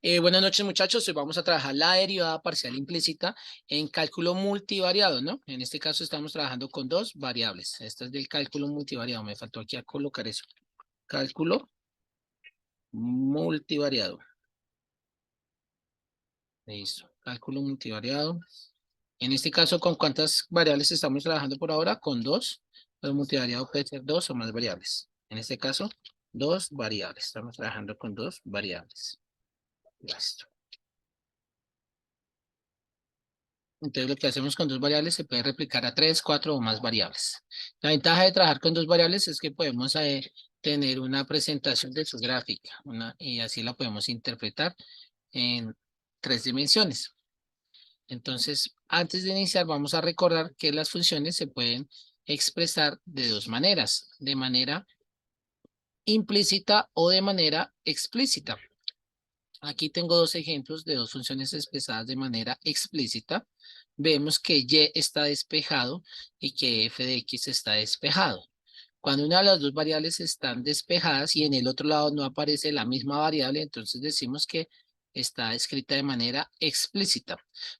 Buenas noches, muchachos. Hoy vamos a trabajar la derivada parcial implícita en cálculo multivariado, ¿no? En este caso estamos trabajando con dos variables. Esta es del cálculo multivariado. Me faltó aquí a colocar eso. Cálculo multivariado. Listo. Cálculo multivariado. En este caso, ¿con cuántas variables estamos trabajando por ahora? Con dos. El multivariado puede ser dos o más variables. En este caso, dos variables. Estamos trabajando con dos variables. Listo. Entonces lo que hacemos con dos variables se puede replicar a tres, cuatro o más variables. La ventaja de trabajar con dos variables es que podemos tener una presentación de su gráfica y así la podemos interpretar en tres dimensiones. Entonces, antes de iniciar vamos a recordar que las funciones se pueden expresar de dos maneras, de manera implícita o de manera explícita. Aquí tengo dos ejemplos de dos funciones expresadas de manera explícita. Vemos que y está despejado y que f de x está despejado. Cuando una de las dos variables están despejadas y en el otro lado no aparece la misma variable, entonces decimos que está escrita de manera explícita.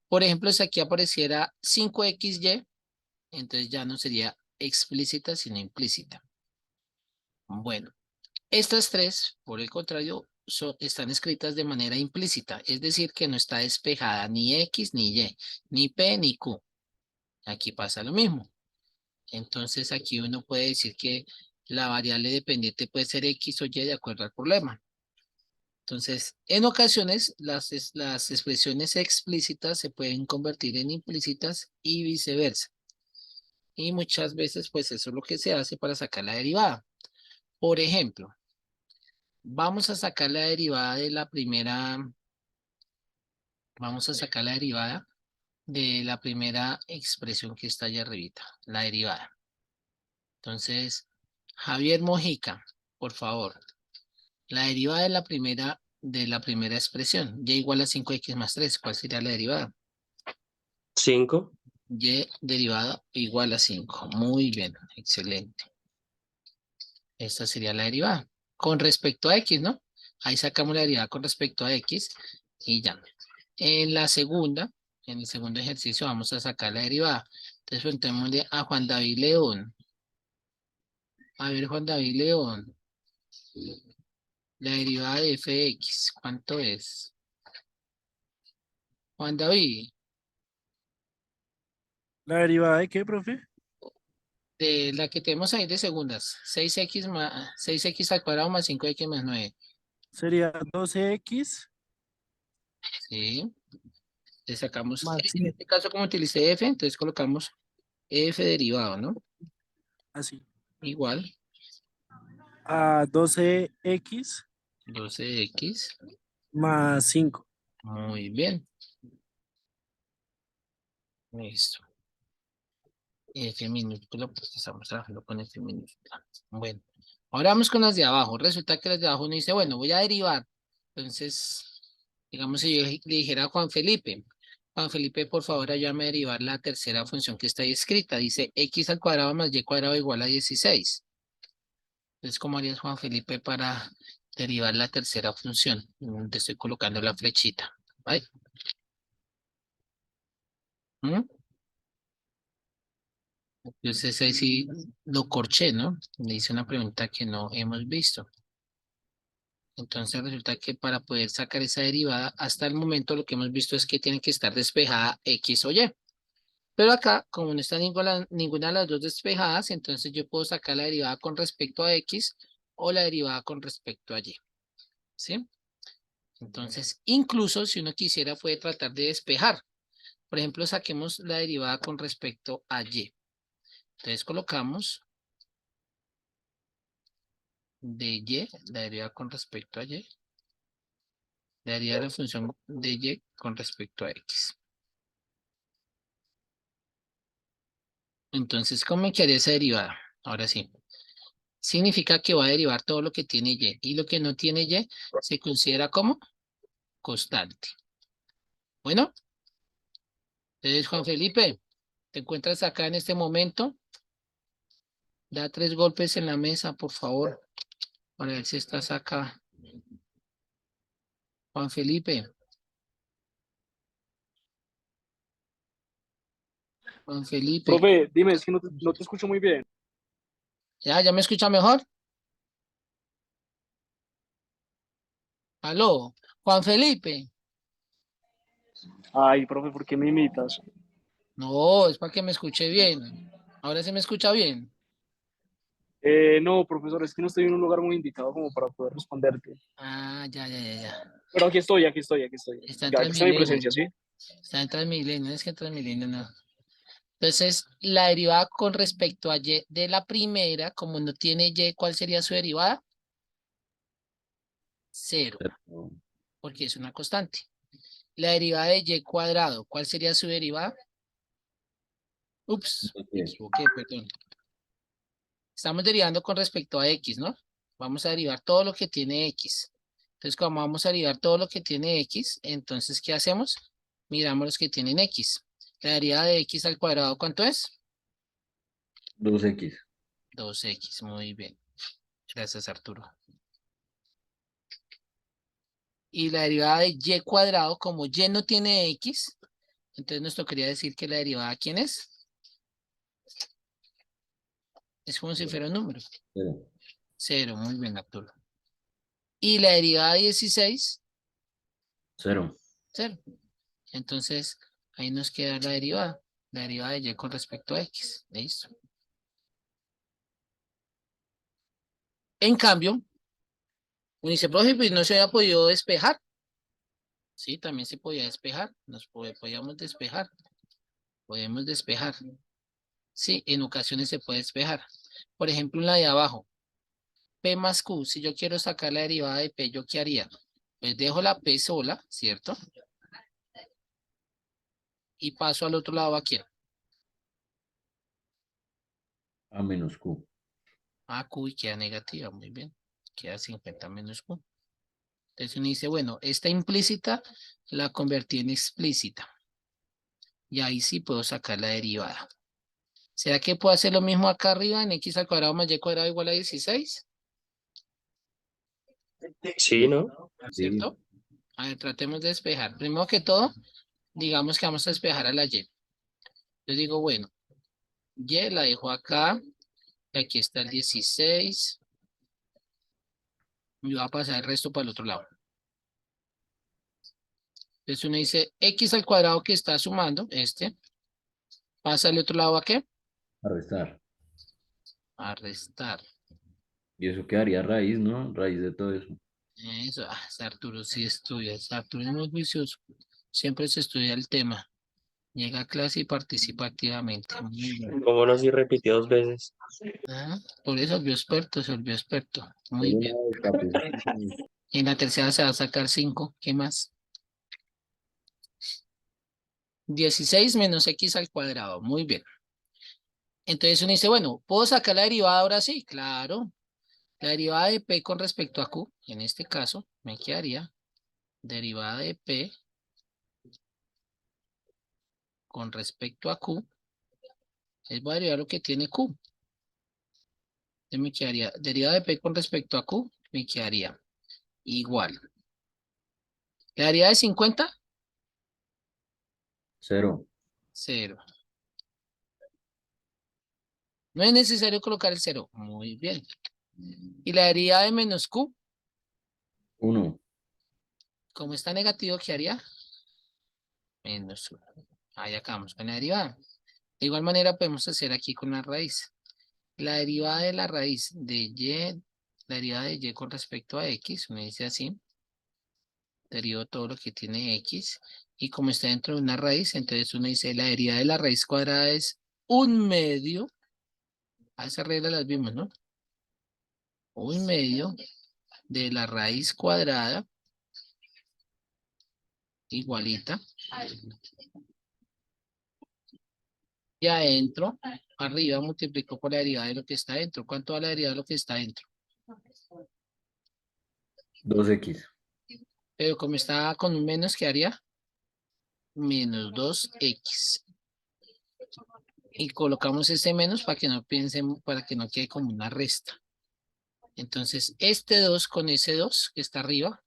Por ejemplo, si aquí apareciera 5xy, entonces ya no sería explícita, sino implícita. Bueno. Estas tres, por el contrario, están escritas de manera implícita, es decir, que no está despejada ni X ni Y, ni P ni Q. Aquí pasa lo mismo. Entonces aquí uno puede decir que la variable dependiente puede ser X o Y de acuerdo al problema. Entonces, en ocasiones las expresiones explícitas se pueden convertir en implícitas y viceversa. Y muchas veces, pues eso es lo que se hace para sacar la derivada. Por ejemplo, vamos a sacar la derivada de la primera. Vamos a sacar la derivada de la primera expresión que está allá arribita, la derivada. Entonces, Javier Mojica, por favor, la derivada de la primera expresión, y igual a 5x más 3, ¿cuál sería la derivada? 5. Y derivada igual a 5. Muy bien, excelente. Esta sería la derivada. Con respecto a x, ¿no? Ahí sacamos la derivada con respecto a x y ya. En la segunda, en el segundo ejercicio vamos a sacar la derivada. Entonces preguntémosle a Juan David León. A ver, Juan David León, la derivada de f de x, ¿cuánto es? Juan David, ¿La derivada de qué, profe? de la que tenemos ahí de segundas, 6x al cuadrado más 5x más 9. Sería 12x ¿Sí? Le sacamos, más en 5. este caso como utilicé f, entonces colocamos f derivado, ¿no? Así. Igual, A 12x 12x. más 5. Muy bien. Listo. F minúsculo, pues estamos trabajando con F minúscula. Bueno, ahora vamos con las de abajo. Resulta que las de abajo uno dice, bueno, voy a derivar. Entonces, digamos si yo le dijera a Juan Felipe, por favor, ayúdame a derivar la tercera función que está ahí escrita. Dice x al cuadrado más y cuadrado igual a 16. Entonces, ¿cómo harías, Juan Felipe, para derivar la tercera función? Te estoy colocando la flechita. ¿Vale? ¿Mm? Entonces ahí sí lo corché, ¿no? Le hice una pregunta que no hemos visto. Entonces resulta que para poder sacar esa derivada, hasta el momento lo que hemos visto es que tiene que estar despejada X o Y. Pero acá, como no está ninguna de las dos despejadas, entonces yo puedo sacar la derivada con respecto a X o la derivada con respecto a Y. ¿Sí? Entonces, incluso si uno quisiera, puede tratar de despejar. Por ejemplo, saquemos la derivada con respecto a Y. Entonces colocamos de Y, la derivada con respecto a Y. Le haría la función de y con respecto a x. Entonces, ¿cómo me quedaría esa derivada? Ahora sí. Significa que va a derivar todo lo que tiene y lo que no tiene y se considera como constante. Bueno, entonces Juan Felipe, ¿te encuentras acá en este momento? Da 3 golpes en la mesa, por favor, para ver si estás acá. Juan Felipe. Juan Felipe. Profe, dime, es que no te escucho muy bien. ¿Ya me escucha mejor? Aló, Juan Felipe. Ay, profe, ¿por qué me imitas? No, es para que me escuche bien. Ahora sí me escucha bien. No, profesor, es que no estoy en un lugar muy indicado como para poder responderte. Ah, ya. Pero aquí estoy. Está en Aquí está mi Transmilenio. presencia, ¿sí? Está en Transmilenio, es que en Transmilenio no. Entonces, la derivada con respecto a y de la primera, como no tiene y, ¿cuál sería su derivada? Cero, Cero. porque es una constante. La derivada de y cuadrado, ¿cuál sería su derivada? Ups, me Ok. equivoqué, perdón. Estamos derivando con respecto a x, ¿no? Vamos a derivar todo lo que tiene x. Entonces, como vamos a derivar todo lo que tiene x, entonces, ¿qué hacemos? Miramos los que tienen x. La derivada de x al cuadrado, ¿cuánto es? 2x. 2x, muy bien. Gracias, Arturo. Y la derivada de y cuadrado, como y no tiene x, entonces nos tocaría decir que la derivada, ¿quién es? Es como si fuera un número. Cero. Cero, muy bien, Arturo. Y la derivada de 16, Cero. cero. Entonces, ahí nos queda la derivada de y con respecto a x. ¿Listo? En cambio, uno dice, profe, pues no se había podido despejar. Sí, también se podía despejar. Podíamos despejar. Podemos despejar. Sí, en ocasiones se puede despejar. Por ejemplo, en la de abajo. P más Q, si yo quiero sacar la derivada de P, ¿yo qué haría? Pues dejo la P sola, ¿cierto? Y paso al otro lado, ¿a quién? A menos Q. A Q y queda negativa, muy bien. Queda 50 menos Q. Entonces uno dice, bueno, esta implícita la convertí en explícita. Y ahí sí puedo sacar la derivada. ¿Será que puedo hacer lo mismo acá arriba en x al cuadrado más y cuadrado igual a 16? Sí, ¿no? Sí. ¿Cierto? A ver, tratemos de despejar. Primero que todo, digamos que vamos a despejar a la y. Yo digo, bueno, y la dejo acá. Y aquí está el 16. Y va a pasar el resto para el otro lado. Entonces uno dice x al cuadrado que está sumando, pasa al otro lado, ¿a qué? A restar. A restar. Y eso quedaría raíz, ¿no? Raíz de todo eso. Eso, ese Arturo sí estudia, ese Arturo es muy juicioso. Siempre se estudia el tema. Llega a clase y participa activamente. Muy bien. ¿Cómo no si repitió 2 veces? Ah, por eso se volvió experto. Muy Solo una bien. vez, papi. Y en la tercera se va a sacar 5. ¿Qué más? 16 menos x al cuadrado. Muy bien. Entonces uno dice, bueno, ¿puedo sacar la derivada ahora sí? Claro. La derivada de P con respecto a Q, en este caso, me quedaría derivada de P con respecto a Q, voy a derivar lo que tiene Q. Entonces me quedaría derivada de P con respecto a Q, me quedaría igual. ¿La derivada de 50? Cero. Cero. No es necesario colocar el cero. Muy bien. ¿Y la derivada de menos Q? 1. Como está negativo, ¿qué haría? Menos 1. Ahí acabamos con la derivada. De igual manera podemos hacer aquí con la raíz. La derivada de la raíz de y, la derivada de y con respecto a x, uno dice así, derivo todo lo que tiene x, y como está dentro de una raíz, entonces uno dice la derivada de la raíz cuadrada es 1/2, a esa regla las vimos, ¿no? 1/2 de la raíz cuadrada, igualita, y adentro, arriba multiplico por la derivada de lo que está dentro. ¿Cuánto da la derivada de lo que está dentro? 2x. Pero como está con un menos, ¿qué haría? Menos 2x. Y colocamos este menos para que no piensen, para que no quede como una resta. Entonces, este 2 con ese 2 que está arriba,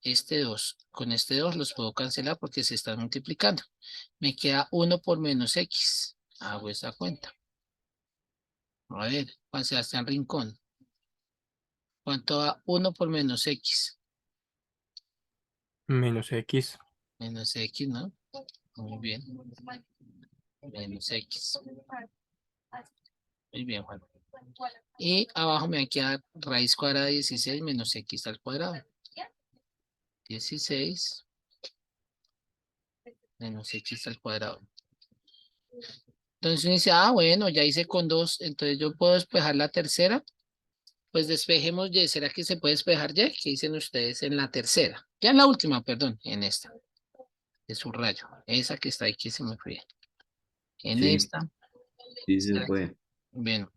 este 2 con este 2 los puedo cancelar porque se están multiplicando. Me queda 1 por menos X. Hago esa cuenta. A ver, Juan Sebastián Rincón. ¿Cuánto da 1 por menos X? Menos X. Menos X, ¿no? Muy bien. Menos X. Muy bien, Juan. Y abajo me va a quedar raíz cuadrada de 16 menos X al cuadrado. 16 menos X al cuadrado. Entonces uno dice, bueno, ya hice con 2, entonces yo puedo despejar la tercera. Pues despejemos Y. ¿Será que se puede despejar Y? ¿Qué dicen ustedes en la tercera? Ya en la última, perdón, en esta. De subrayo. Esa que está ahí que se me fue. En Sí, esta. sí se ¿Será que- puede. Bueno,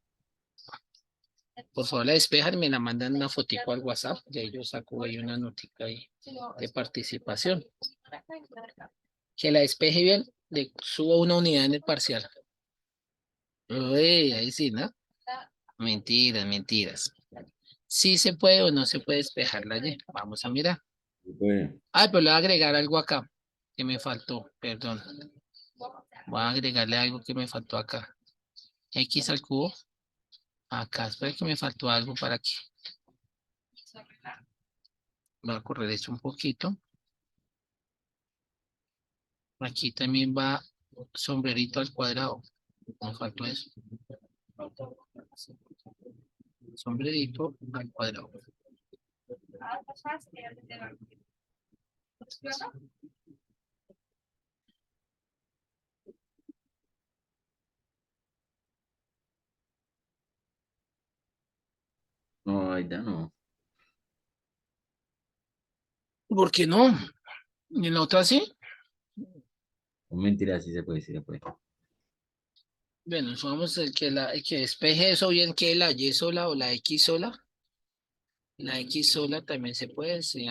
por favor la despejan y me la mandan una fotico al WhatsApp. Y ahí yo saco ahí una notica ahí de participación. Que la despeje bien, le subo una unidad en el parcial. Uy, ahí sí, ¿no? Mentiras, mentiras. ¿Sí se puede o no se puede despejar la Y? Vamos a mirar. Se puede. Ay, pero le voy a agregar algo acá que me faltó, perdón. Voy a agregarle algo que me faltó acá. X al cubo. Acá, espera que me faltó algo para aquí. Voy a correr esto un poquito. Aquí también va sombrerito al cuadrado. Me faltó eso. Sombrerito al cuadrado. No, ahí ya no. ¿Por qué no? ¿Y en la otra sí? No, mentira, sí se puede. Bueno, vamos el que despeje eso bien, que la Y sola o la X sola. La X sola también se puede. Sí,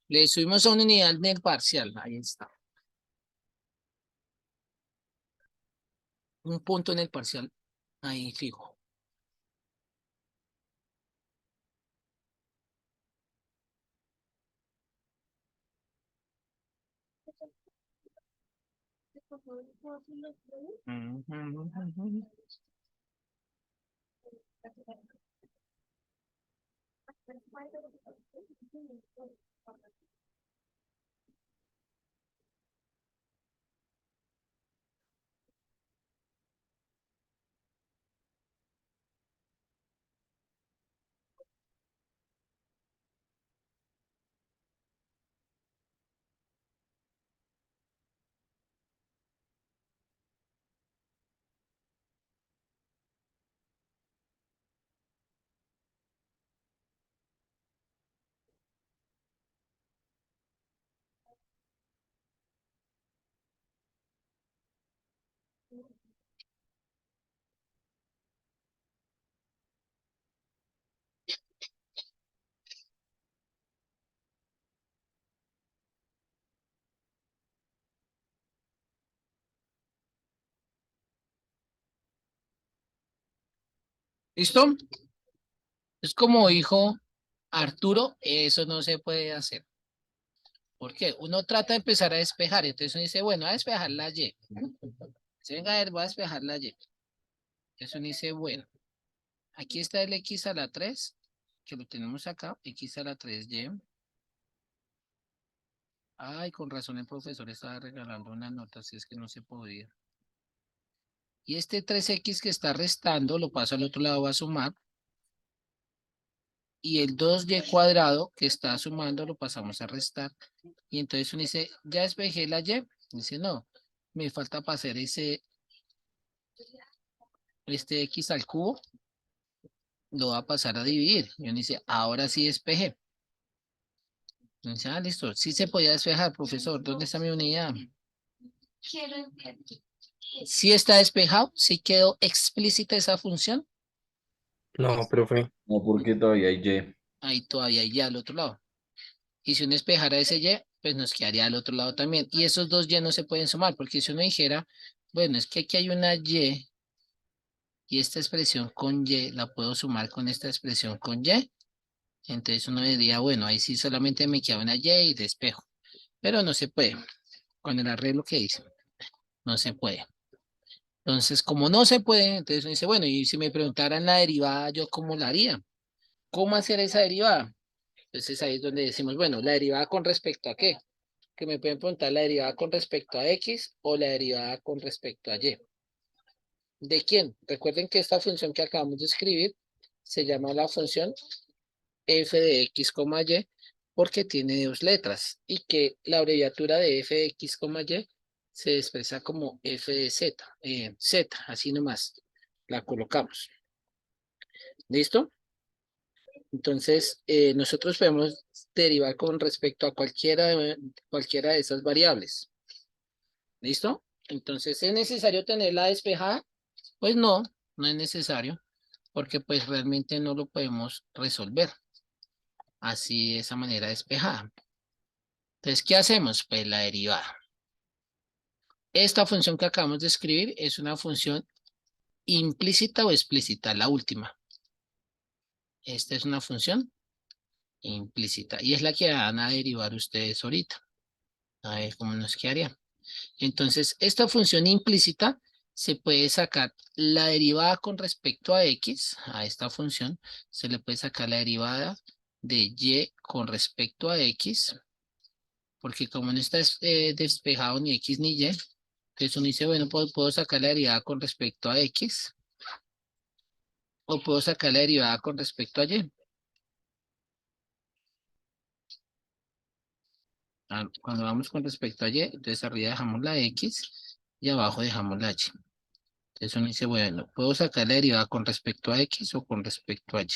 le subimos a una unidad en el parcial. Ahí está. Un punto en el parcial. Ahí fijo. ¿Listo? Es como dijo Arturo, eso no se puede hacer. ¿Por qué? Uno trata de empezar a despejar, entonces uno dice, bueno, a despejar la Y. Se venga a ver, voy a despejar la Y. Entonces uno dice, bueno, aquí está el X a la 3, que lo tenemos acá, X a la 3Y. Ay, con razón el profesor estaba regalando una nota, si es que no se podía. Y este 3X que está restando, lo paso al otro lado, va a sumar. Y el 2Y cuadrado que está sumando, lo pasamos a restar. Y entonces uno dice, ya despejé la Y. Dice, no, me falta pasar este X al cubo, lo va a pasar a dividir. Y uno dice, ahora sí despejé. Dice, listo, sí se podía despejar, profesor. ¿Dónde está mi unidad? Sí está despejado, sí quedó explícita esa función. No, profe. No, porque todavía hay Y. Ahí todavía hay Y al otro lado. Y si uno despejara ese Y, pues nos quedaría al otro lado también. Y esos dos Y no se pueden sumar, porque si uno dijera, bueno, es que aquí hay una y esta expresión con Y la puedo sumar con esta expresión con Y. Entonces uno diría, bueno, ahí sí solamente me queda una Y y despejo. Pero no se puede. Con el arreglo que hice, no se puede. Entonces, como no se puede, entonces uno dice, bueno, y si me preguntaran la derivada, ¿yo cómo la haría? ¿Cómo hacer esa derivada? Entonces ahí es donde decimos, bueno, ¿la derivada con respecto a qué? Que me pueden preguntar la derivada con respecto a X o la derivada con respecto a Y. ¿De quién? Recuerden que esta función que acabamos de escribir se llama la función f de x, y porque tiene dos letras y que la abreviatura de f de x, y se expresa como f de z, z, así nomás la colocamos. ¿Listo? Entonces, nosotros podemos derivar con respecto a cualquiera de esas variables. ¿Listo? Entonces, ¿es necesario tenerla despejada? Pues no, no es necesario, porque pues realmente no lo podemos resolver así de esa manera despejada. Entonces, ¿qué hacemos? Pues la derivada. Esta función que acabamos de escribir es una función implícita o explícita, la última. Esta es una función implícita y es la que van a derivar ustedes ahorita. A ver cómo nos quedaría. Entonces, esta función implícita se puede sacar la derivada con respecto a x, a esta función, se le puede sacar la derivada de y con respecto a x, porque como no está despejado ni x ni y, entonces uno dice, bueno, puedo sacar la derivada con respecto a x, o puedo sacar la derivada con respecto a y. Cuando vamos con respecto a y, entonces arriba dejamos la x y abajo dejamos la y. Entonces uno dice, bueno, puedo sacar la derivada con respecto a x o con respecto a y.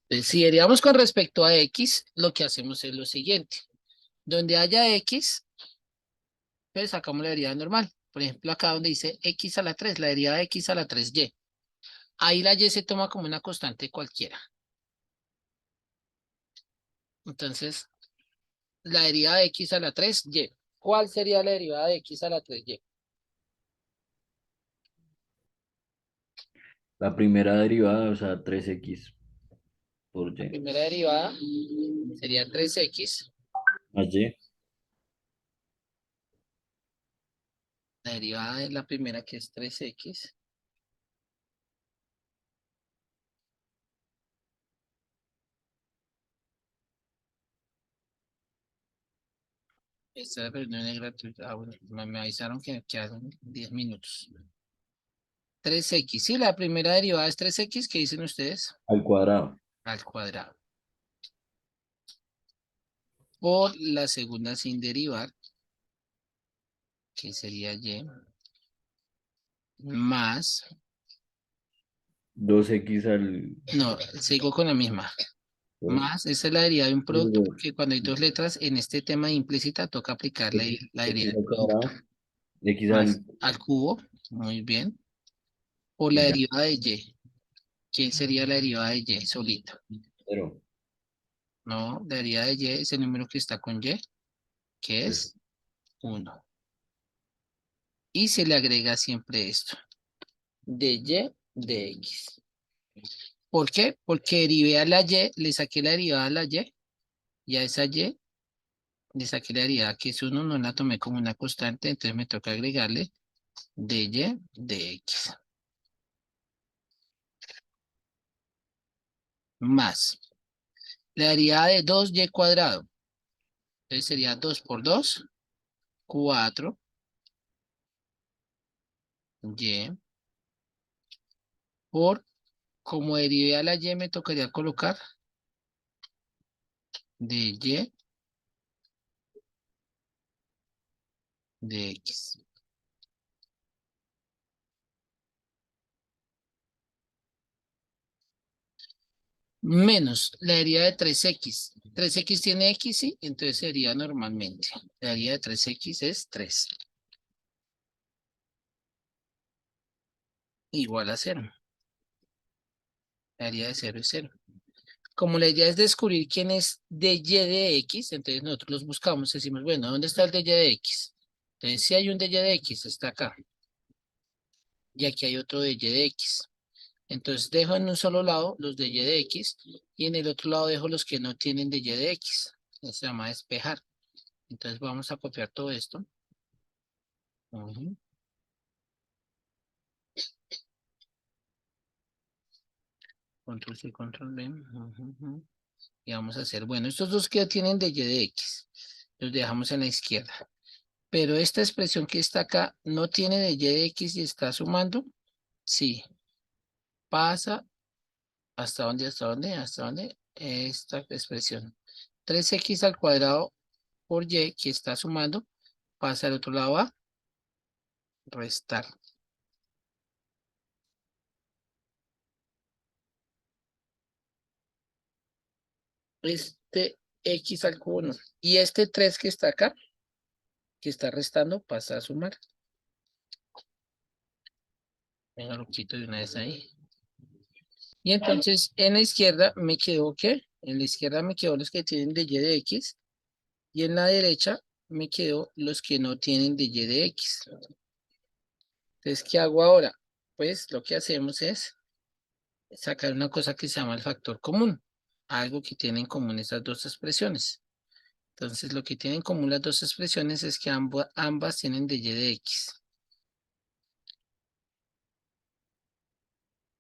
Entonces, si derivamos con respecto a x, lo que hacemos es lo siguiente. Donde haya x, pues sacamos la derivada normal. Por ejemplo, acá donde dice x a la 3, la derivada de x a la 3y. Ahí la y se toma como una constante cualquiera. Entonces, la derivada de x a la 3y. ¿Cuál sería la derivada de x a la 3y? La primera derivada, o sea, 3x por La y. primera derivada sería 3x. Más y. La derivada de la primera que es 3x. Esta reunión es gratuita. Ah, bueno, me avisaron que quedan 10 minutos. 3x. Sí, la primera derivada es 3x. ¿Qué dicen ustedes? Al cuadrado. Al cuadrado. Por la segunda sin derivar, que sería y, más, 2x al... no, sigo con la misma. Más, esa es la derivada de un producto, porque cuando hay dos letras, en este tema implícita toca aplicarle la derivada X del al producto. cuadrado. X Más al... al cubo, muy bien. Por la Y ya. derivada de y. ¿Quién sería la derivada de y solita? 0. No, la derivada de y es el número que está con y, que Eso. es 1. Y se le agrega siempre esto, de y de x. ¿Por qué? Porque derivé a la y, le saqué la derivada a la y a esa y le saqué la derivada que es 1, no la tomé como una constante, entonces me toca agregarle de y de x. Más la derivada de 2y cuadrado. Entonces sería 2 por 2, 4 y por, como derivé a la y, me tocaría colocar de y de x. Menos la derivada de 3x. 3x tiene x, sí, entonces sería normalmente. La derivada de 3x es 3. Igual a 0. La derivada de 0 es 0. Como la idea es descubrir quién es de y de x, entonces nosotros los buscamos. Decimos, bueno, ¿dónde está el de y de x? Entonces, si hay un de y de x, está acá. Y aquí hay otro de y de x. Entonces dejo en un solo lado los de y de x y en el otro lado dejo los que no tienen de y de x. Eso se llama despejar. Entonces vamos a copiar todo esto. Ujú. Control C, control V. Ujú. Y vamos a hacer, bueno, estos dos que tienen de y de x, los dejamos en la izquierda. Pero esta expresión que está acá no tiene de y de x y está sumando. Sí. Pasa hasta dónde, hasta dónde, hasta dónde. Esta expresión. 3x al cuadrado por y que está sumando. Pasa al otro lado a restar. Este x al cubo no. Y este 3 que está acá, que está restando, pasa a sumar. Venga, lo quito de una vez ahí. Y entonces en la izquierda me quedó ¿qué? En la izquierda me quedó los que tienen de y de x. Y en la derecha me quedó los que no tienen de y de x. Entonces, ¿qué hago ahora? Pues lo que hacemos es sacar una cosa que se llama el factor común. Algo que tienen en común estas dos expresiones. Entonces, lo que tienen en común las dos expresiones es que ambas tienen de y de x.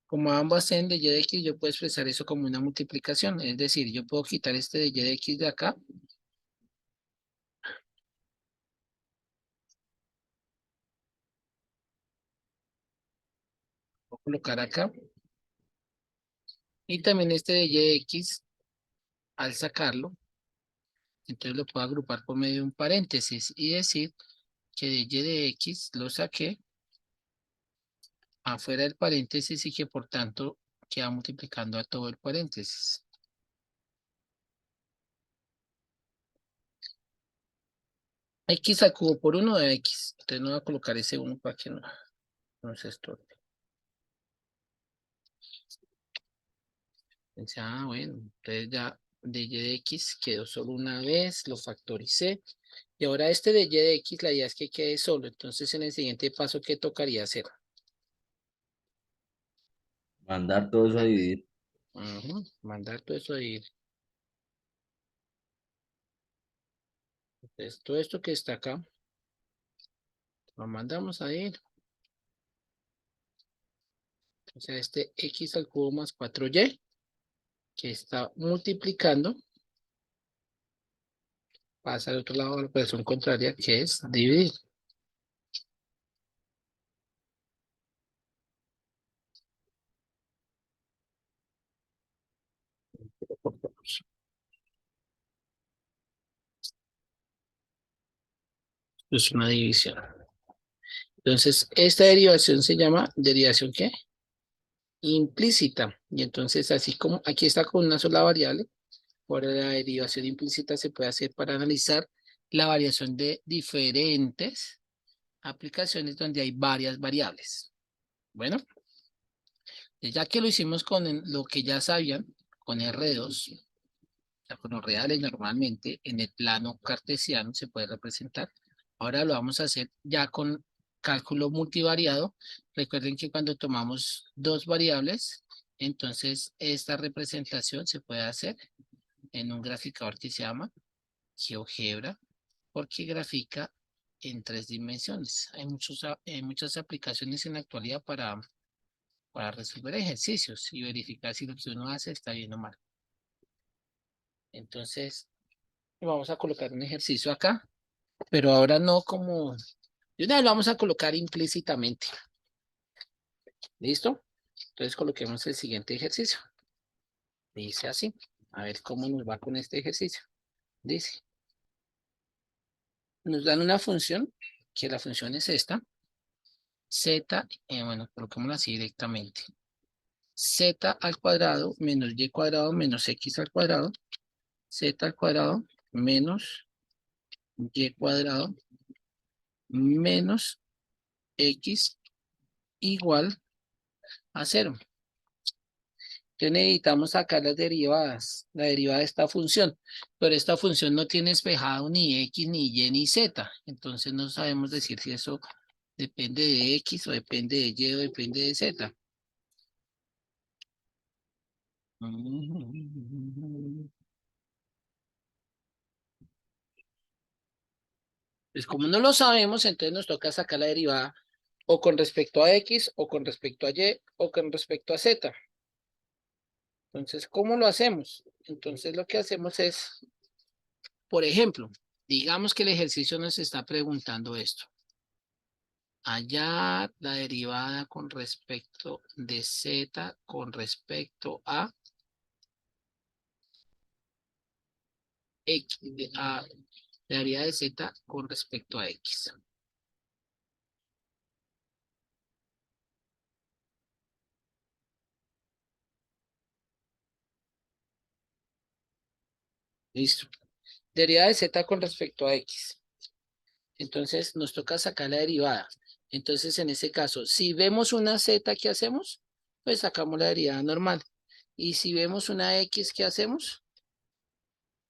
Como ambas tienen de y de x, yo puedo expresar eso como una multiplicación. Es decir, yo puedo quitar este de y de x de acá. Voy a colocar acá. Y también este de y de x, al sacarlo, entonces lo puedo agrupar por medio de un paréntesis y decir que de y de x lo saqué afuera del paréntesis y que por tanto queda multiplicando a todo el paréntesis. X al cubo por 1 de x. Entonces no voy a colocar ese 1 para que no se estorbe. Entonces, bueno, entonces ya de y de x quedó solo una vez, lo factoricé. Y ahora este de y de x, la idea es que quede solo. Entonces en el siguiente paso, ¿qué tocaría hacer? Mandar todo eso a dividir. Mandar todo eso a ir. Entonces todo esto que está acá, lo mandamos a ir. O sea, este x al cubo más 4y, que está multiplicando, pasa al otro lado a la operación contraria, que es dividir. Es una división. Entonces, esta derivación se llama derivación ¿qué? Implícita. Y entonces, así como aquí está con una sola variable, ahora la derivación implícita se puede hacer para analizar la variación de diferentes aplicaciones donde hay varias variables. Bueno, ya que lo hicimos con lo que ya sabían, con R2, o sea, con los reales normalmente, en el plano cartesiano se puede representar. Ahora lo vamos a hacer ya con cálculo multivariado. Recuerden que cuando tomamos dos variables, entonces esta representación se puede hacer en un graficador que se llama GeoGebra, porque grafica en 3 dimensiones. Hay muchas aplicaciones en la actualidad para resolver ejercicios y verificar si lo que uno hace está bien o mal. Entonces, vamos a colocar un ejercicio acá, pero ahora no como... De una vez lo vamos a colocar implícitamente. ¿Listo? Entonces coloquemos el siguiente ejercicio. Dice así. A ver cómo nos va con este ejercicio. Dice. Nos dan una función, que la función es esta. Z, bueno, coloquémosla así directamente. Z al cuadrado menos y cuadrado menos x al cuadrado. Z al cuadrado menos y cuadrado menos x igual a 0. Entonces necesitamos sacar las derivadas, la derivada de esta función, pero esta función no tiene despejado ni x, ni y, ni z, entonces no sabemos decir si eso depende de x, o depende de y, o depende de z. Pues como no lo sabemos, entonces nos toca sacar la derivada o con respecto a X, o con respecto a Y, o con respecto a Z. Entonces, ¿cómo lo hacemos? Entonces, lo que hacemos es, por ejemplo, digamos que el ejercicio nos está preguntando esto. Hallar la derivada con respecto de Z con respecto a X, la derivada de Z con respecto a X. Listo. Derivada de Z con respecto a X. Entonces nos toca sacar la derivada. Entonces en ese caso, si vemos una Z, ¿qué hacemos? Pues sacamos la derivada normal. Y si vemos una X, ¿qué hacemos?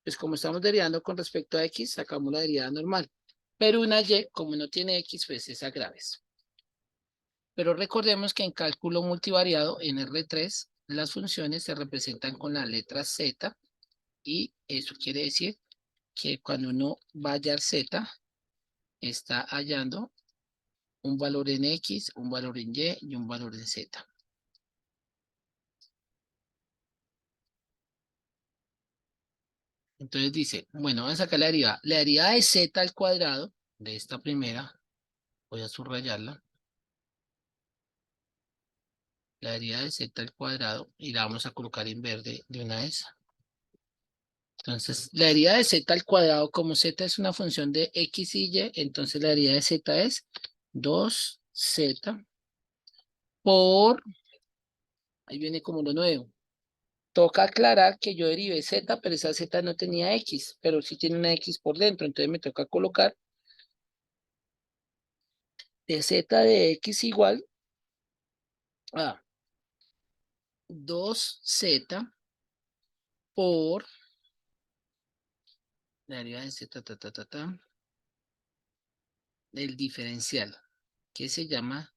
Pues como estamos derivando con respecto a X, sacamos la derivada normal. Pero una Y, como no tiene X, pues es a graves. Pero recordemos que en cálculo multivariado, en R3, las funciones se representan con la letra Z. Y eso quiere decir que cuando uno va a hallar Z, está hallando un valor en X, un valor en Y y un valor en Z. Entonces dice, bueno, vamos a sacar la derivada. La derivada de Z al cuadrado, de esta primera, voy a subrayarla. La derivada de Z al cuadrado, y la vamos a colocar en verde de una vez. Entonces, la derivada de Z al cuadrado, como Z es una función de X y Y, entonces la derivada de Z es 2Z por, ahí viene como lo nuevo. Toca aclarar que yo derivé Z, pero esa Z no tenía X, pero sí tiene una X por dentro. Entonces me toca colocar de Z de X igual a 2Z por la derivada de Z, del diferencial, que se llama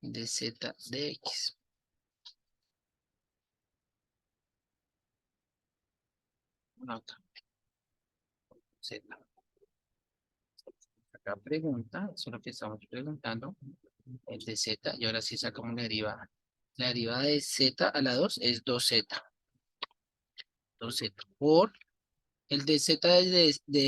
de Z de X. Nota. Z. Acá pregunta, eso es lo que estamos preguntando, el de Z, y ahora sí sacamos la derivada. La derivada de Z a la 2 es 2Z. 2Z por el de Z de